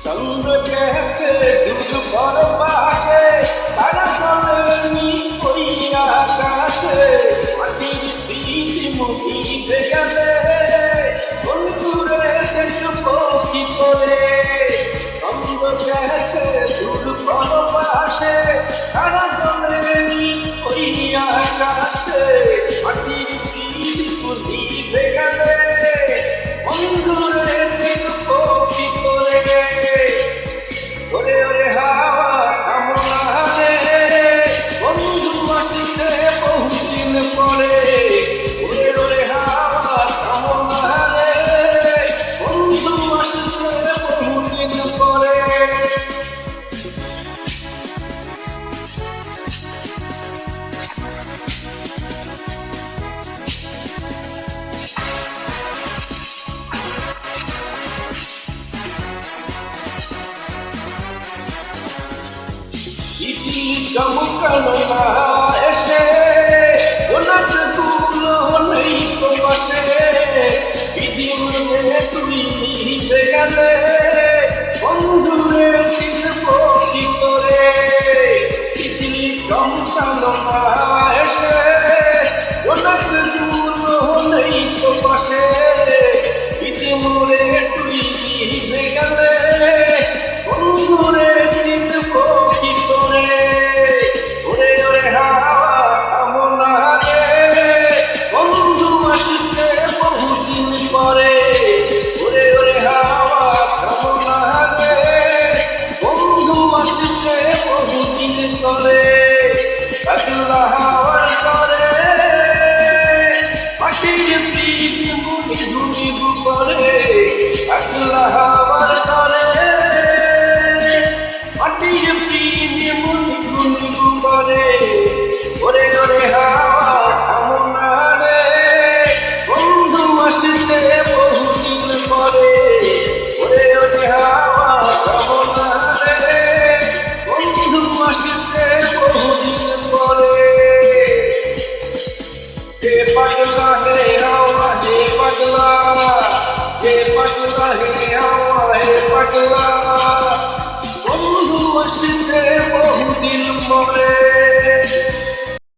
চন্দ্র গেছে দূর পরপাশে, তারা জলেনি ওই আকাশে, মাটির প্রীতি মুহিবে গেলে বন্ধুরে দেখবো কি করে। চন্দ্র গেছে দূর পরপাশে, তারা জলেনি ওই আকাশে, মাটির প্রীতি মুহিবে গেলে বন্ধুরে দেখবো কি করে। ওরে ওরে হাওয়া কামনা রে, বন্ধু আসছে বহুদিন পরে। ওরে ওরে হাওয়া কামনা রে, বন্ধু আসছে বহুদিন পরে। ইতি চমকানো না